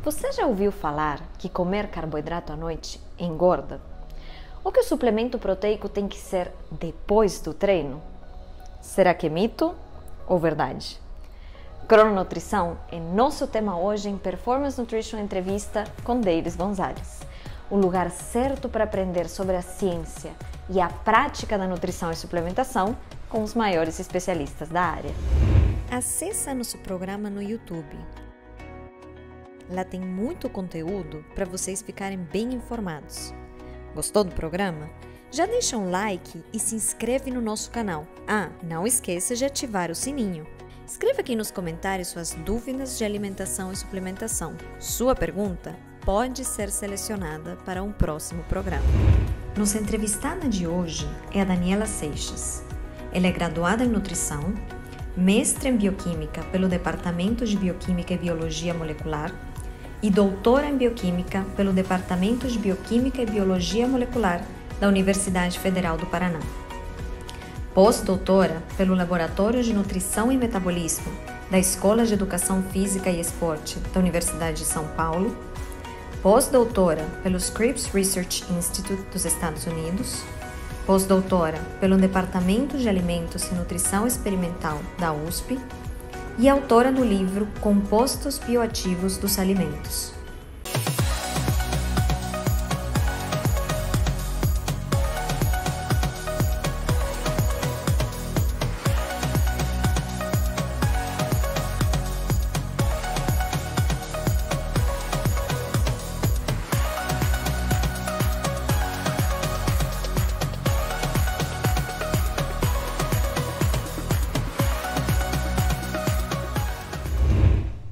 Você já ouviu falar que comer carboidrato à noite engorda? Ou que o suplemento proteico tem que ser depois do treino? Será que é mito ou verdade? Crononutrição é nosso tema hoje em Performance Nutrition Entrevista com Deiris Gonzalez. O lugar certo para aprender sobre a ciência e a prática da nutrição e suplementação com os maiores especialistas da área. Acesse nosso programa no YouTube. Lá tem muito conteúdo para vocês ficarem bem informados. Gostou do programa? Já deixa um like e se inscreve no nosso canal. Não esqueça de ativar o sininho. Escreva aqui nos comentários suas dúvidas de alimentação e suplementação. Sua pergunta pode ser selecionada para um próximo programa. Nossa entrevistada de hoje é a Daniela Seixas. Ela é graduada em nutrição, mestre em bioquímica pelo Departamento de Bioquímica e Biologia Molecular e doutora em bioquímica pelo Departamento de Bioquímica e Biologia Molecular da Universidade Federal do Paraná. Pós-doutora pelo Laboratório de Nutrição e Metabolismo da Escola de Educação Física e Esporte da Universidade de São Paulo. Pós-doutora pelo Scripps Research Institute dos Estados Unidos. Pós-doutora pelo Departamento de Alimentos e Nutrição Experimental da USP. E autora do livro Compostos Bioativos dos Alimentos.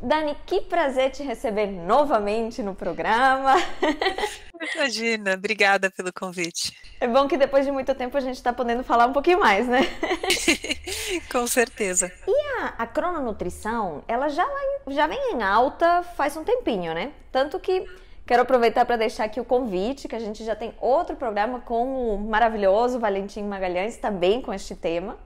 Dani, que prazer te receber novamente no programa. Imagina, obrigada pelo convite. É bom que depois de muito tempo a gente está podendo falar um pouquinho mais, né? Com certeza. E a crononutrição, ela já vem em alta faz um tempinho, né? Tanto que quero aproveitar para deixar aqui o convite, que a gente já tem outro programa com o maravilhoso Valentim Magalhães, também com este tema.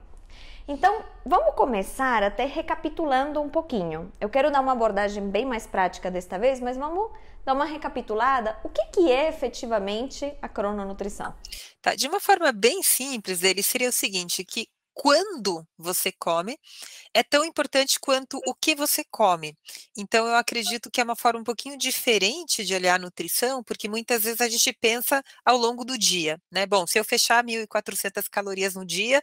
Então, vamos começar até recapitulando um pouquinho. Eu quero dar uma abordagem bem mais prática desta vez, mas vamos dar uma recapitulada. O que é efetivamente a crononutrição? Tá, de uma forma bem simples, ele seria o seguinte, que quando você come é tão importante quanto o que você come. Então, eu acredito que é uma forma um pouquinho diferente de olhar a nutrição, porque muitas vezes a gente pensa ao longo do dia, né? Bom, se eu fechar 1.400 calorias no dia,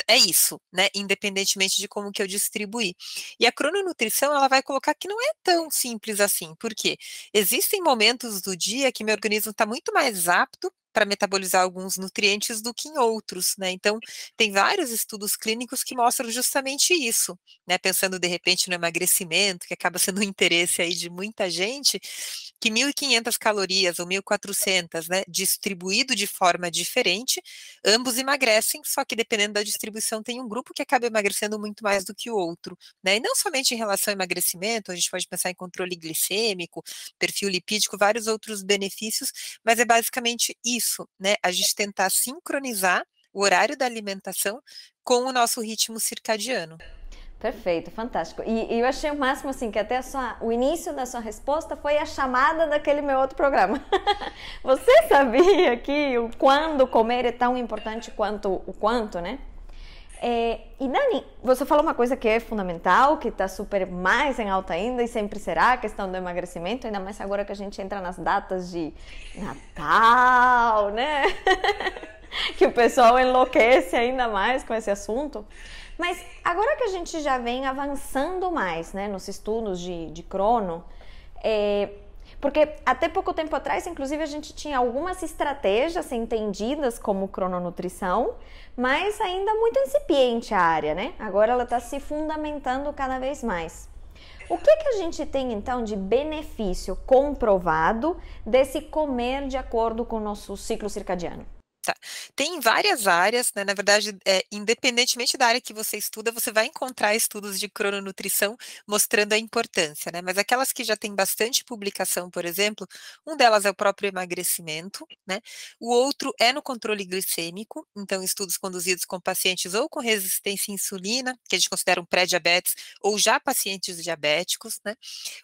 é isso, né? Independentemente de como que eu distribuir. E a crononutrição, ela vai colocar que não é tão simples assim. Por quê? Existem momentos do dia que meu organismo está muito mais apto para metabolizar alguns nutrientes do que em outros, né? Então, tem vários estudos clínicos que mostram justamente isso, né? Pensando, de repente, no emagrecimento, que acaba sendo um interesse aí de muita gente, que 1.500 calorias ou 1.400, né? Distribuído de forma diferente, ambos emagrecem, só que dependendo da distribuição, tem um grupo que acaba emagrecendo muito mais do que o outro, né? E não somente em relação ao emagrecimento, a gente pode pensar em controle glicêmico, perfil lipídico, vários outros benefícios, mas é basicamente isso, né? A gente tentar sincronizar o horário da alimentação com o nosso ritmo circadiano. Perfeito, fantástico. E eu achei o máximo, assim, que até o início da sua resposta foi a chamada daquele meu outro programa. Você sabia que o quando comer é tão importante quanto o quanto, né? E Dani, você falou uma coisa que é fundamental, que está super mais em alta ainda e sempre será a questão do emagrecimento, ainda mais agora que a gente entra nas datas de Natal, né? Que o pessoal enlouquece ainda mais com esse assunto. Mas agora que a gente já vem avançando mais, né, nos estudos de crono, porque até pouco tempo atrás, inclusive, a gente tinha algumas estratégias entendidas como crononutrição, mas ainda muito incipiente a área, né? Agora ela está se fundamentando cada vez mais. O que a gente tem, então, de benefício comprovado desse comer de acordo com o nosso ciclo circadiano? Tá. Tem várias áreas, né? Na verdade, independentemente da área que você estuda, você vai encontrar estudos de crononutrição mostrando a importância, né? Mas aquelas que já têm bastante publicação, por exemplo, um delas é o próprio emagrecimento, né? O outro é no controle glicêmico, então estudos conduzidos com pacientes ou com resistência à insulina, que a gente considera um pré-diabetes, ou já pacientes diabéticos, né?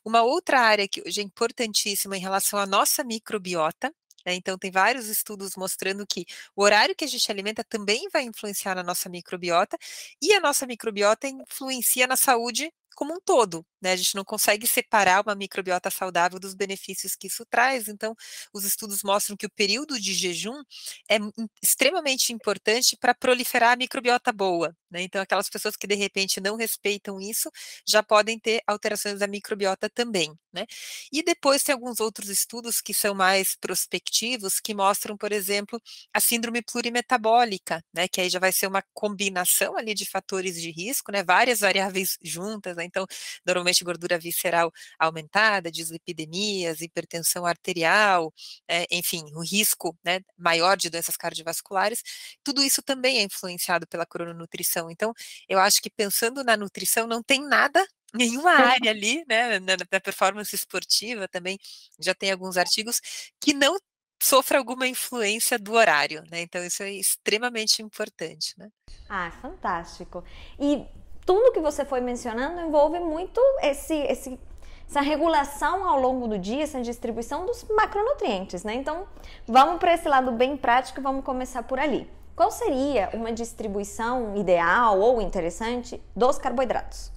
Uma outra área que hoje é importantíssima em relação à nossa microbiota, né? Então, tem vários estudos mostrando que o horário que a gente alimenta também vai influenciar na nossa microbiota, e a nossa microbiota influencia na saúde como um todo, né? A gente não consegue separar uma microbiota saudável dos benefícios que isso traz. Então, os estudos mostram que o período de jejum é extremamente importante para proliferar a microbiota boa, né? Então, aquelas pessoas que de repente não respeitam isso já podem ter alterações da microbiota também, né? E depois tem alguns outros estudos que são mais prospectivos, que mostram, por exemplo, a síndrome plurimetabólica, né? Que aí já vai ser uma combinação ali de fatores de risco, né? Várias variáveis juntas, né? Então, normalmente gordura visceral aumentada, dislipidemias, hipertensão arterial, enfim, o risco, né, maior de doenças cardiovasculares, tudo isso também é influenciado pela crononutrição. Então, eu acho que pensando na nutrição, não tem nada, nenhuma área ali, né, na performance esportiva também, já tem alguns artigos que não sofra alguma influência do horário, né? Então, isso é extremamente importante, né? Ah, fantástico. E tudo que você foi mencionando envolve muito essa regulação ao longo do dia, essa distribuição dos macronutrientes, né? Então, vamos para esse lado bem prático e vamos começar por ali. Qual seria uma distribuição ideal ou interessante dos carboidratos?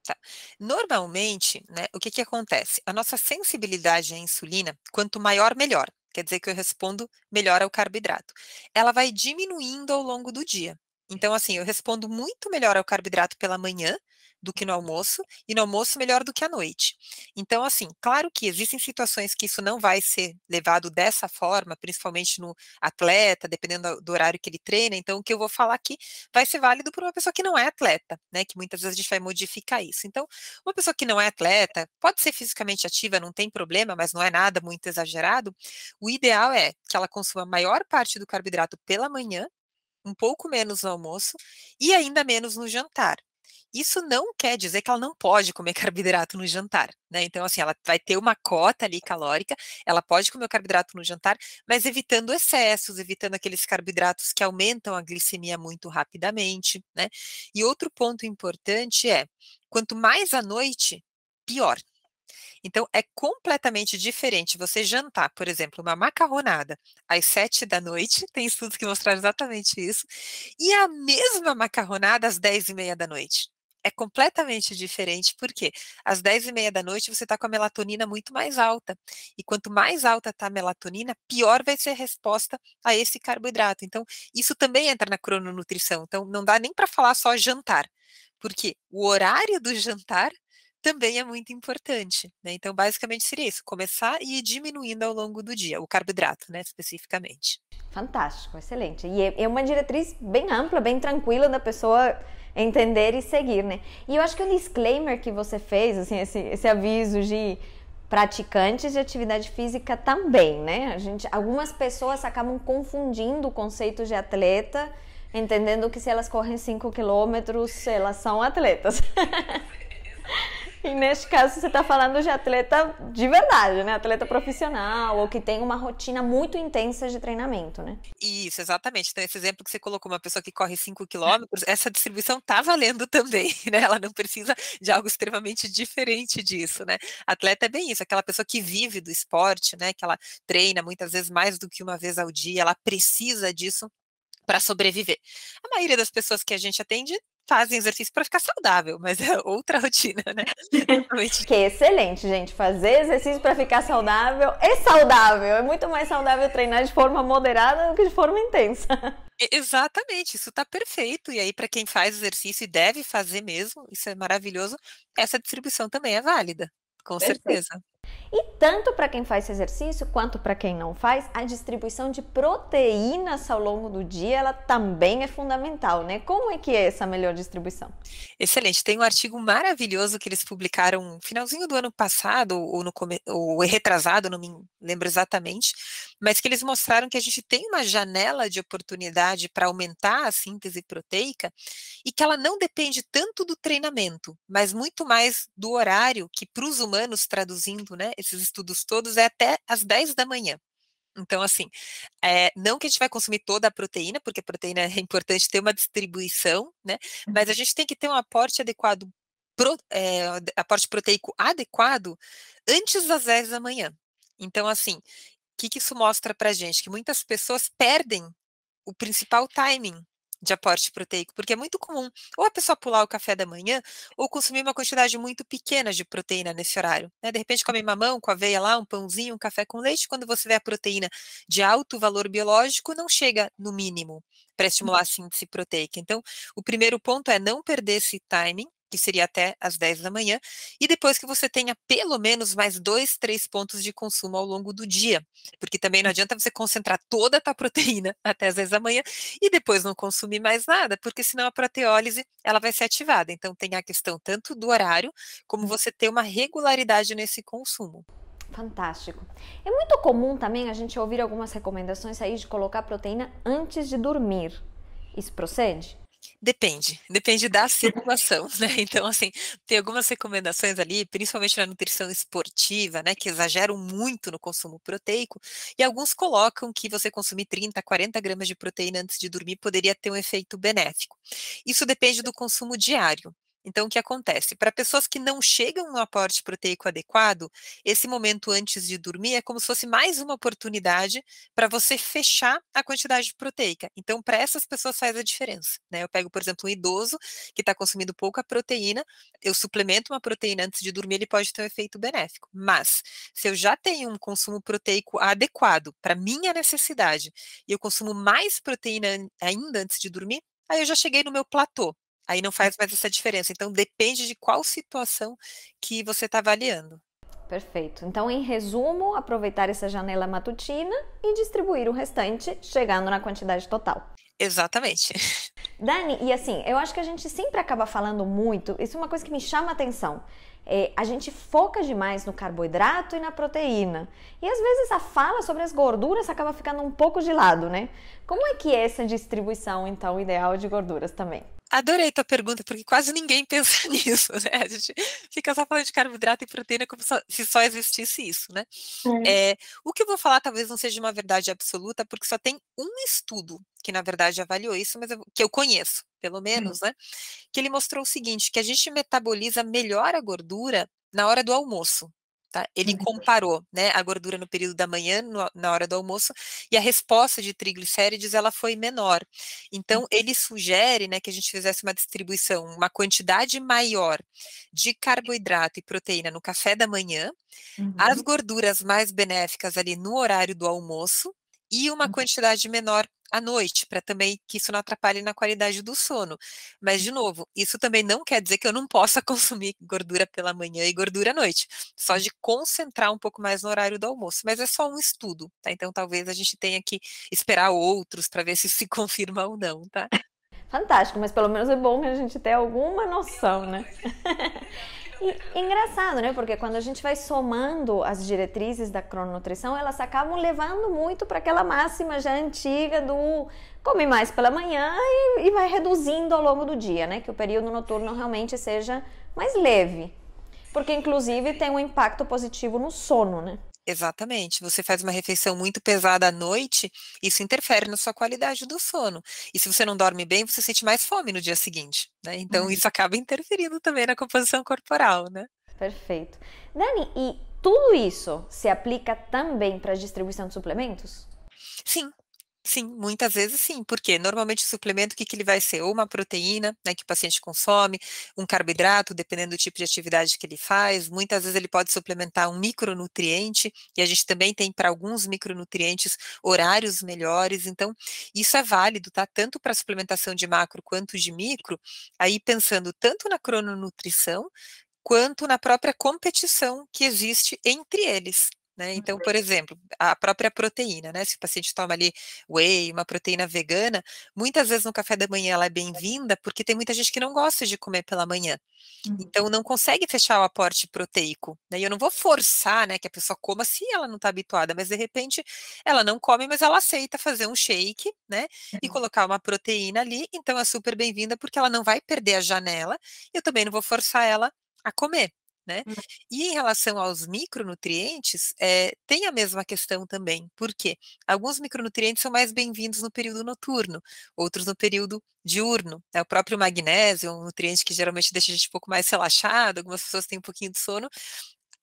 Tá. Normalmente, né, o que que acontece? A nossa sensibilidade à insulina, quanto maior, melhor. Quer dizer que eu respondo melhor ao carboidrato. Ela vai diminuindo ao longo do dia. Então, assim, eu respondo muito melhor ao carboidrato pela manhã do que no almoço, e no almoço melhor do que à noite. Então, assim, claro que existem situações que isso não vai ser levado dessa forma, principalmente no atleta, dependendo do horário que ele treina. Então, o que eu vou falar aqui vai ser válido para uma pessoa que não é atleta, né? Que muitas vezes a gente vai modificar isso. Então, uma pessoa que não é atleta, pode ser fisicamente ativa, não tem problema, mas não é nada muito exagerado. O ideal é que ela consuma a maior parte do carboidrato pela manhã, um pouco menos no almoço e ainda menos no jantar. Isso não quer dizer que ela não pode comer carboidrato no jantar, né? Então, assim, ela vai ter uma cota ali calórica, ela pode comer o carboidrato no jantar, mas evitando excessos, evitando aqueles carboidratos que aumentam a glicemia muito rapidamente, né? E outro ponto importante é, quanto mais à noite, pior. Então, é completamente diferente você jantar, por exemplo, uma macarronada às 7 da noite, tem estudos que mostraram exatamente isso, e a mesma macarronada às 10h30 da noite. É completamente diferente, porque às 10h30 da noite você está com a melatonina muito mais alta. E quanto mais alta está a melatonina, pior vai ser a resposta a esse carboidrato. Então, isso também entra na crononutrição. Então, não dá nem para falar só jantar, porque o horário do jantar também é muito importante, né? Então, basicamente seria isso, começar e ir diminuindo ao longo do dia, o carboidrato, né, especificamente. Fantástico, excelente. E é uma diretriz bem ampla, bem tranquila da pessoa entender e seguir, né? E eu acho que o disclaimer que você fez, assim, esse aviso de praticantes de atividade física também, né? Algumas pessoas acabam confundindo o conceito de atleta, entendendo que se elas correm 5 quilômetros, elas são atletas. E neste caso você está falando de atleta de verdade, né? Atleta profissional ou que tem uma rotina muito intensa de treinamento, né? Isso, exatamente. Então, esse exemplo que você colocou, uma pessoa que corre 5 quilômetros, essa distribuição tá valendo também, né? Ela não precisa de algo extremamente diferente disso, né? Atleta é bem isso, aquela pessoa que vive do esporte, né? Que ela treina muitas vezes mais do que uma vez ao dia, ela precisa disso para sobreviver. A maioria das pessoas que a gente atende fazem exercício para ficar saudável, mas é outra rotina, né? Totalmente. Que é excelente, gente. Fazer exercício para ficar saudável é saudável. É muito mais saudável treinar de forma moderada do que de forma intensa. Exatamente, isso está perfeito. E aí, para quem faz exercício e deve fazer mesmo, isso é maravilhoso, essa distribuição também é válida, com Perfeito. certeza. E tanto para quem faz exercício quanto para quem não faz, a distribuição de proteínas ao longo do dia, ela também é fundamental, né? Como é que é essa melhor distribuição? Excelente. Tem um artigo maravilhoso que eles publicaram no finalzinho do ano passado, ou retrasado, não me lembro exatamente, mas que eles mostraram que a gente tem uma janela de oportunidade para aumentar a síntese proteica e que ela não depende tanto do treinamento, mas muito mais do horário, que para os humanos, traduzindo, né, esses estudos todos, é até às 10 da manhã. Então, assim, não que a gente vai consumir toda a proteína, porque a proteína é importante ter uma distribuição, né? Mas a gente tem que ter um aporte adequado, aporte proteico adequado antes das 10 da manhã. Então, assim, o que isso mostra pra gente? Que muitas pessoas perdem o principal timing de aporte proteico, porque é muito comum ou a pessoa pular o café da manhã ou consumir uma quantidade muito pequena de proteína nesse horário, né? De repente come mamão com aveia lá, um pãozinho, um café com leite, quando você vê a proteína de alto valor biológico, não chega no mínimo para estimular a síntese proteica. Então, o primeiro ponto é não perder esse timing, que seria até às 10 da manhã, e depois que você tenha pelo menos mais 2, 3 pontos de consumo ao longo do dia, porque também não adianta você concentrar toda a tua proteína até às 10 da manhã e depois não consumir mais nada, porque senão a proteólise ela vai ser ativada. Então tem a questão tanto do horário, como você ter uma regularidade nesse consumo. Fantástico. É muito comum também a gente ouvir algumas recomendações aí de colocar proteína antes de dormir. Isso procede? Depende da situação, né? Então, assim, tem algumas recomendações ali, principalmente na nutrição esportiva, né, que exageram muito no consumo proteico, e alguns colocam que você consumir 30, 40 gramas de proteína antes de dormir poderia ter um efeito benéfico. Isso depende do consumo diário. Então, o que acontece? Para pessoas que não chegam no aporte proteico adequado, esse momento antes de dormir é como se fosse mais uma oportunidade para você fechar a quantidade proteica. Então, para essas pessoas faz a diferença, né? Eu pego, por exemplo, um idoso que está consumindo pouca proteína, eu suplemento uma proteína antes de dormir, ele pode ter um efeito benéfico. Mas, se eu já tenho um consumo proteico adequado para minha necessidade e eu consumo mais proteína ainda antes de dormir, aí eu já cheguei no meu platô. Aí não faz mais essa diferença. Então, depende de qual situação que você está avaliando. Perfeito. Então, em resumo, aproveitar essa janela matutina e distribuir o restante, chegando na quantidade total. Exatamente. Dani, e assim, eu acho que a gente sempre acaba falando muito, isso é uma coisa que me chama a atenção. A gente foca demais no carboidrato e na proteína. E às vezes a fala sobre as gorduras acaba ficando um pouco de lado, né? Como é que é essa distribuição, então, ideal de gorduras também? Adorei tua pergunta, porque quase ninguém pensa nisso, né? A gente fica só falando de carboidrato e proteína como se só existisse isso, né? O que eu vou falar talvez não seja uma verdade absoluta, porque só tem um estudo que, na verdade, avaliou isso, mas que eu conheço, pelo menos, né? Que ele mostrou o seguinte, que a gente metaboliza melhor a gordura na hora do almoço. Tá? Ele comparou, né, a gordura no período da manhã, na hora do almoço, e a resposta de triglicérides ela foi menor. Então, ele sugere, né, que a gente fizesse uma distribuição, uma quantidade maior de carboidrato e proteína no café da manhã, as gorduras mais benéficas ali no horário do almoço e uma quantidade menor à noite, para também que isso não atrapalhe na qualidade do sono. Mas, de novo, isso também não quer dizer que eu não possa consumir gordura pela manhã e gordura à noite, só de concentrar um pouco mais no horário do almoço. Mas é só um estudo, tá? Então talvez a gente tenha que esperar outros para ver se se confirma ou não, tá? Fantástico, mas pelo menos é bom que a gente tenha alguma noção, né? E engraçado, né? Porque quando a gente vai somando as diretrizes da crononutrição, elas acabam levando muito para aquela máxima já antiga do come mais pela manhã e vai reduzindo ao longo do dia, né? Que o período noturno realmente seja mais leve. Porque, inclusive, tem um impacto positivo no sono, né? Exatamente. Você faz uma refeição muito pesada à noite, isso interfere na sua qualidade do sono. E se você não dorme bem, você sente mais fome no dia seguinte, né? Então isso acaba interferindo também na composição corporal, né? Perfeito. Dani, e tudo isso se aplica também para a distribuição de suplementos? Sim, sim, muitas vezes sim, porque normalmente o suplemento, o que que ele vai ser? Ou uma proteína, né, que o paciente consome, um carboidrato, dependendo do tipo de atividade que ele faz, muitas vezes ele pode suplementar um micronutriente, e a gente também tem para alguns micronutrientes horários melhores, então isso é válido, tá? Tanto para suplementação de macro quanto de micro, aí pensando tanto na crononutrição, quanto na própria competição que existe entre eles. Né? Então, por exemplo, a própria proteína, né? Se o paciente toma ali whey, uma proteína vegana, muitas vezes no café da manhã ela é bem-vinda, porque tem muita gente que não gosta de comer pela manhã. Então, não consegue fechar o aporte proteico. Né? E eu não vou forçar, né, que a pessoa coma se ela não está habituada, mas de repente ela não come, mas ela aceita fazer um shake, né, e colocar uma proteína ali, então é super bem-vinda, porque ela não vai perder a janela, eu também não vou forçar ela a comer. Né? E em relação aos micronutrientes, tem a mesma questão também. Por quê? Alguns micronutrientes são mais bem-vindos no período noturno, outros no período diurno. Né? O próprio magnésio, um nutriente que geralmente deixa a gente um pouco mais relaxado, algumas pessoas têm um pouquinho de sono.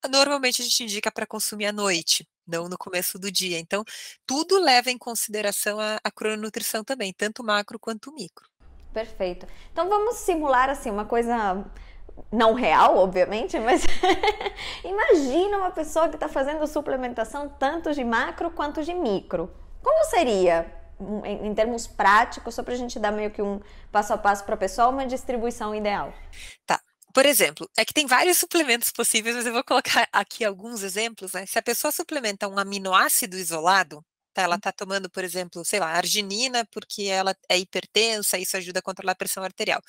Normalmente a gente indica para consumir à noite, não no começo do dia. Então, tudo leva em consideração a crononutrição também, tanto macro quanto micro. Perfeito. Então vamos simular assim uma coisa não real, obviamente, mas imagina uma pessoa que está fazendo suplementação tanto de macro quanto de micro. Como seria, em termos práticos, só para a gente dar meio que um passo a passo para a pessoa, uma distribuição ideal? Tá. Por exemplo, é que tem vários suplementos possíveis, mas eu vou colocar aqui alguns exemplos. Né? Se a pessoa suplementa um aminoácido isolado, ela está tomando, por exemplo, sei lá, arginina porque ela é hipertensa, isso ajuda a controlar a pressão arterial.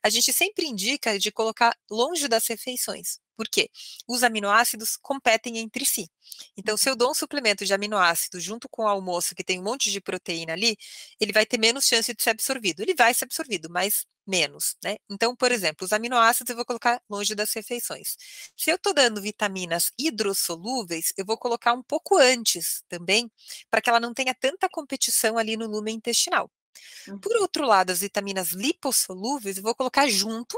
A gente sempre indica de colocar longe das refeições. Por quê? Os aminoácidos competem entre si. Então, se eu dou um suplemento de aminoácido junto com o almoço, que tem um monte de proteína ali, ele vai ter menos chance de ser absorvido. Ele vai ser absorvido, mas menos, né? Então, por exemplo, os aminoácidos eu vou colocar longe das refeições. Se eu estou dando vitaminas hidrossolúveis, eu vou colocar um pouco antes também, para que ela não tenha tanta competição ali no lumen intestinal. Por outro lado, as vitaminas lipossolúveis eu vou colocar junto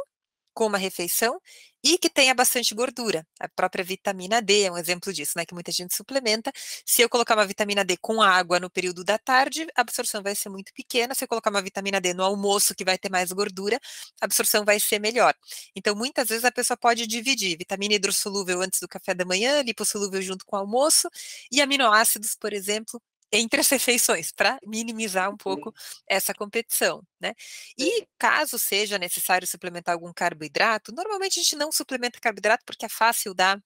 com uma refeição e que tenha bastante gordura. A própria vitamina D é um exemplo disso, né? Que muita gente suplementa. Se eu colocar uma vitamina D com água no período da tarde, a absorção vai ser muito pequena. Se eu colocar uma vitamina D no almoço, que vai ter mais gordura, a absorção vai ser melhor. Então, muitas vezes a pessoa pode dividir vitamina hidrossolúvel antes do café da manhã, lipossolúvel junto com o almoço, e aminoácidos, por exemplo, entre as refeições, para minimizar um pouco essa competição, né? E caso seja necessário suplementar algum carboidrato, normalmente a gente não suplementa carboidrato porque é fácil dar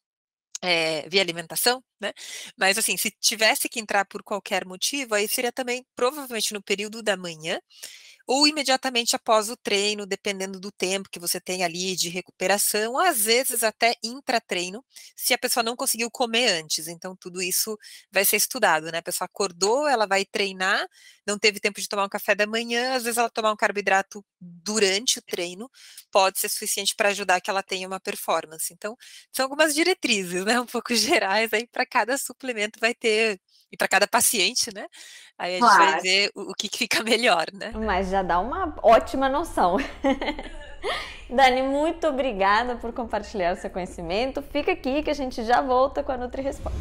via alimentação, né? Mas assim, se tivesse que entrar por qualquer motivo, aí seria também provavelmente no período da manhã, ou imediatamente após o treino, dependendo do tempo que você tem ali de recuperação, às vezes até intra-treino, se a pessoa não conseguiu comer antes. Então, tudo isso vai ser estudado, né? A pessoa acordou, ela vai treinar, não teve tempo de tomar um café da manhã, às vezes ela tomar um carboidrato durante o treino pode ser suficiente para ajudar que ela tenha uma performance. Então, são algumas diretrizes, né? Um pouco gerais aí para cada suplemento vai ter, e para cada paciente, né? Aí a gente vai ver o que fica melhor, né? Mas já dá uma ótima noção. Dani, muito obrigada por compartilhar o seu conhecimento. Fica aqui que a gente já volta com a Nutri Responde.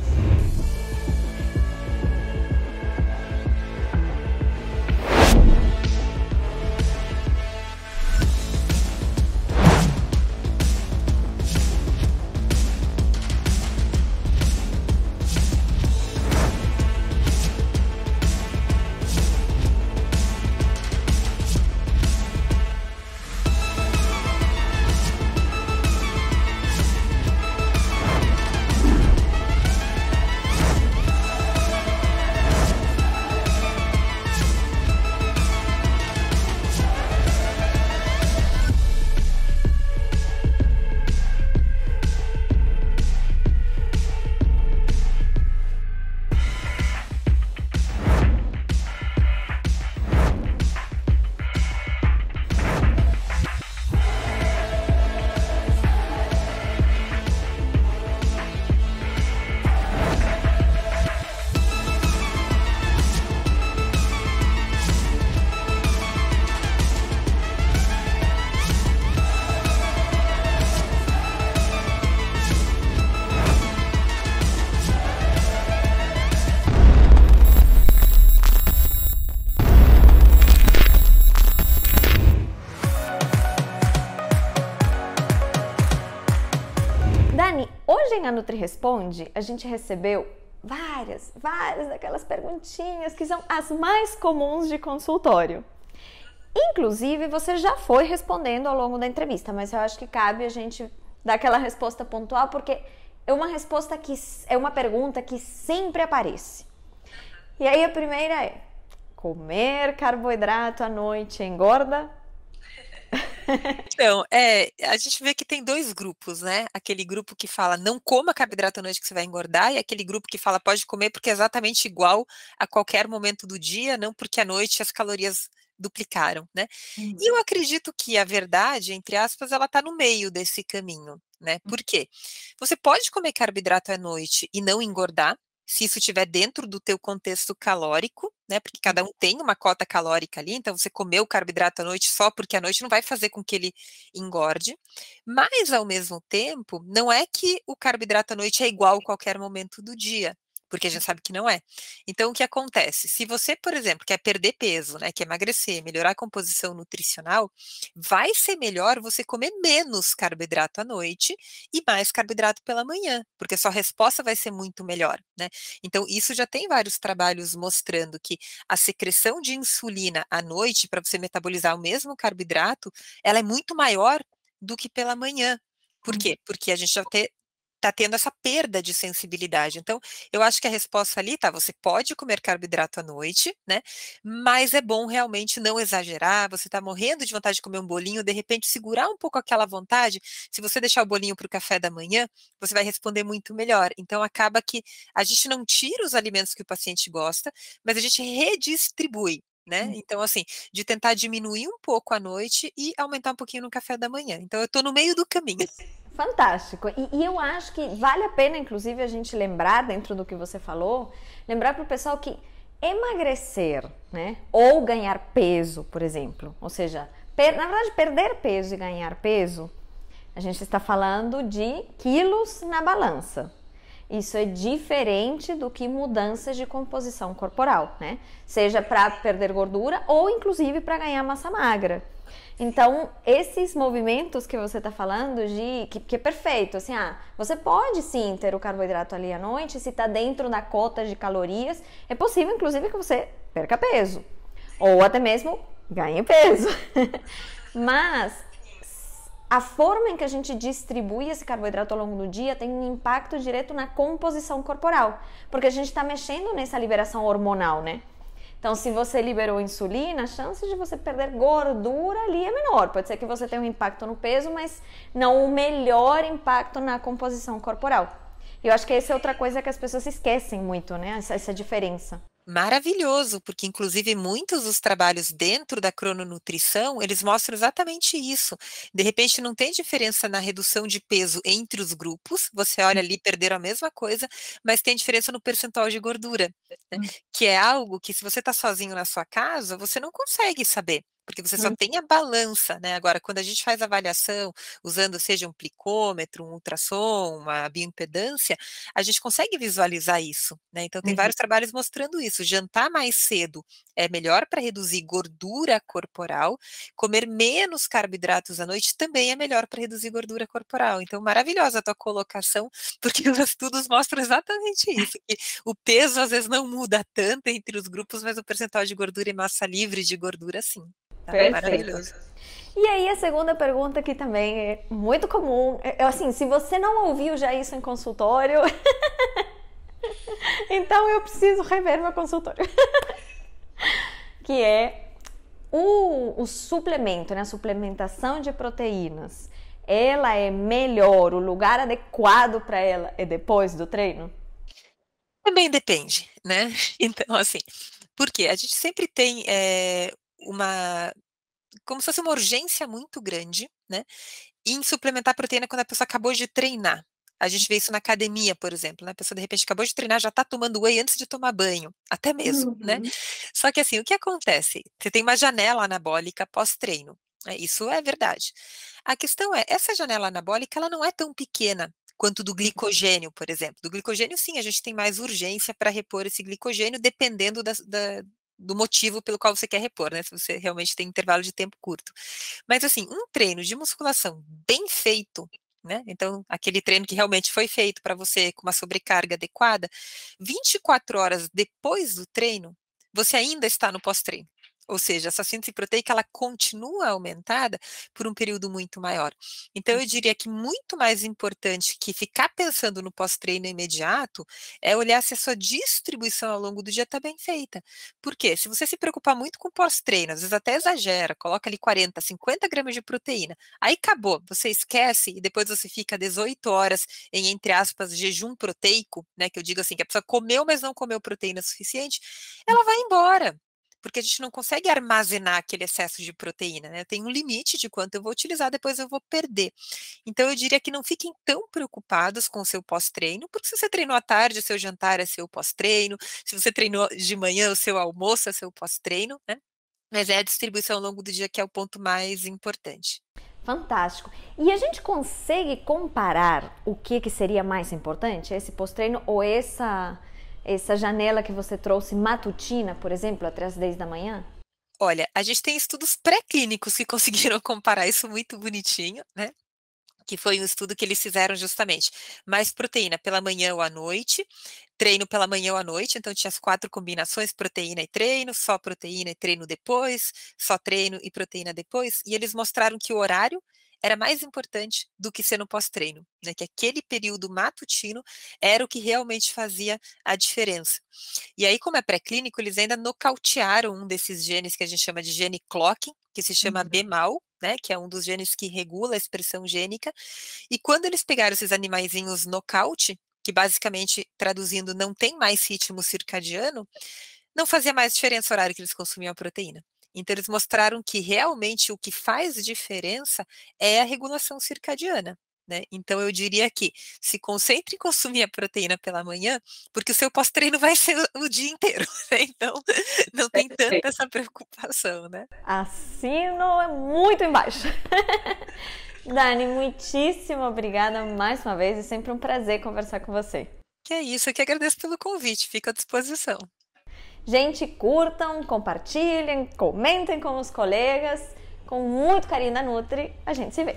Hoje na Nutri Responde, a gente recebeu várias daquelas perguntinhas que são as mais comuns de consultório. Inclusive, você já foi respondendo ao longo da entrevista, mas eu acho que cabe a gente dar aquela resposta pontual, porque é uma resposta que é uma pergunta que sempre aparece. E aí a primeira é: comer carboidrato à noite engorda? Então, a gente vê que tem dois grupos, né? Aquele grupo que fala não coma carboidrato à noite que você vai engordar, e aquele grupo que fala pode comer porque é exatamente igual a qualquer momento do dia, não porque à noite as calorias duplicaram, né? E eu acredito que a verdade, entre aspas, ela está no meio desse caminho, né? Por quê? Você pode comer carboidrato à noite e não engordar, se isso estiver dentro do teu contexto calórico, né? Porque cada um tem uma cota calórica ali, então você comeu carboidrato à noite só porque à noite não vai fazer com que ele engorde. Mas, ao mesmo tempo, não é que o carboidrato à noite é igual a qualquer momento do dia, porque a gente sabe que não é. Então, o que acontece? Se você, por exemplo, quer perder peso, né, quer emagrecer, melhorar a composição nutricional, vai ser melhor você comer menos carboidrato à noite e mais carboidrato pela manhã, porque a sua resposta vai ser muito melhor, né? Então, isso já tem vários trabalhos mostrando que a secreção de insulina à noite, para você metabolizar o mesmo carboidrato, ela é muito maior do que pela manhã. Por quê? Porque a gente já está tendo essa perda de sensibilidade. Então, eu acho que a resposta ali tá, você pode comer carboidrato à noite, né? Mas é bom realmente não exagerar. Você está morrendo de vontade de comer um bolinho, de repente segurar um pouco aquela vontade. Se você deixar o bolinho para o café da manhã, você vai responder muito melhor. Então, acaba que a gente não tira os alimentos que o paciente gosta, mas a gente redistribui. Né? Então, assim, de tentar diminuir um pouco à noite e aumentar um pouquinho no café da manhã. Então, eu estou no meio do caminho. Fantástico. E eu acho que vale a pena, inclusive, a gente lembrar, dentro do que você falou, lembrar para o pessoal que emagrecer, né? Ou ganhar peso, por exemplo. Ou seja, na verdade, perder peso e ganhar peso, a gente está falando de quilos na balança. Isso é diferente do que mudanças de composição corporal, né? Seja para perder gordura ou inclusive para ganhar massa magra. Então, esses movimentos que você está falando, que é perfeito, assim, você pode sim ter o carboidrato ali à noite, se está dentro da cota de calorias, é possível, inclusive, que você perca peso, ou até mesmo ganhe peso. Mas a forma em que a gente distribui esse carboidrato ao longo do dia tem um impacto direto na composição corporal, porque a gente está mexendo nessa liberação hormonal, né? Então, se você liberou insulina, a chance de você perder gordura ali é menor. Pode ser que você tenha um impacto no peso, mas não o melhor impacto na composição corporal. E eu acho que essa é outra coisa que as pessoas esquecem muito, né? Essa diferença. Maravilhoso, porque inclusive muitos dos trabalhos dentro da crononutrição, eles mostram exatamente isso. De repente não tem diferença na redução de peso entre os grupos, você olha ali, perderam a mesma coisa, mas tem diferença no percentual de gordura, né? Que é algo que se você está sozinho na sua casa, você não consegue saber. Porque você só tem a balança, né? Agora, quando a gente faz avaliação, usando seja um plicômetro, um ultrassom, uma bioimpedância, a gente consegue visualizar isso, né? Então, tem vários trabalhos mostrando isso. Jantar mais cedo é melhor para reduzir gordura corporal, comer menos carboidratos à noite também é melhor para reduzir gordura corporal. Então, maravilhosa a tua colocação, porque os estudos mostram exatamente isso, que o peso às vezes não muda tanto entre os grupos, mas o percentual de gordura e massa livre de gordura, sim. Tá? Perfeito. Maravilhoso. E aí a segunda pergunta que também é muito comum, assim, se você não ouviu já isso em consultório, então eu preciso rever meu consultório. Que é o suplemento, né? A suplementação de proteínas. Ela é melhor, o lugar adequado para ela é depois do treino? Também depende, né? Então, assim, por quê? A gente sempre tem uma, como se fosse uma urgência muito grande, né? Em suplementar proteína quando a pessoa acabou de treinar. A gente vê isso na academia, por exemplo, né? A pessoa de repente acabou de treinar, já está tomando whey antes de tomar banho, até mesmo, né? Só que assim, o que acontece? Você tem uma janela anabólica pós-treino, né? Isso é verdade. A questão é, essa janela anabólica, ela não é tão pequena quanto do glicogênio, por exemplo. Do glicogênio, sim, a gente tem mais urgência para repor esse glicogênio, dependendo do motivo pelo qual você quer repor, né? Se você realmente tem intervalo de tempo curto. Mas assim, um treino de musculação bem feito, né? Então, aquele treino que realmente foi feito para você com uma sobrecarga adequada, 24 horas depois do treino, você ainda está no pós-treino. Ou seja, essa síntese proteica ela continua aumentada por um período muito maior. Então, eu diria que muito mais importante que ficar pensando no pós-treino imediato é olhar se a sua distribuição ao longo do dia está bem feita. Por quê? Se você se preocupar muito com o pós-treino, às vezes até exagera, coloca ali 40, 50 gramas de proteína, aí acabou, você esquece e depois você fica 18 horas em, entre aspas, jejum proteico, né, que eu digo assim, que a pessoa comeu, mas não comeu proteína suficiente, ela vai embora. Porque a gente não consegue armazenar aquele excesso de proteína, né? Tem um limite de quanto eu vou utilizar, depois eu vou perder. Então, eu diria que não fiquem tão preocupados com o seu pós-treino, porque se você treinou à tarde, o seu jantar é seu pós-treino, se você treinou de manhã, o seu almoço é seu pós-treino, né? Mas é a distribuição ao longo do dia que é o ponto mais importante. Fantástico. E a gente consegue comparar o que seria mais importante, esse pós-treino ou essa janela que você trouxe matutina, por exemplo, até as 10 da manhã? Olha, a gente tem estudos pré-clínicos que conseguiram comparar isso muito bonitinho, né? Que foi um estudo que eles fizeram justamente. Mais proteína pela manhã ou à noite, treino pela manhã ou à noite, então tinha as 4 combinações, proteína e treino, só proteína e treino depois, só treino e proteína depois, e eles mostraram que o horário era mais importante do que ser no pós-treino, né? Que aquele período matutino era o que realmente fazia a diferença. E aí, como é pré-clínico, eles ainda nocautearam um desses genes que a gente chama de gene clocking, que se chama BMAL, né, que é um dos genes que regula a expressão gênica. E quando eles pegaram esses animaizinhos nocaute, que basicamente, traduzindo, não tem mais ritmo circadiano, não fazia mais diferença o horário que eles consumiam a proteína. Então, eles mostraram que realmente o que faz diferença é a regulação circadiana. Né? Então, eu diria que se concentre em consumir a proteína pela manhã, porque o seu pós-treino vai ser o dia inteiro. Né? Então, não tem tanta essa preocupação, né? Assino muito embaixo. Dani, muitíssimo obrigada mais uma vez. É sempre um prazer conversar com você. Que é isso, eu que agradeço pelo convite. Fico à disposição. Gente, curtam, compartilhem, comentem com os colegas. Com muito carinho da Nutri, a gente se vê.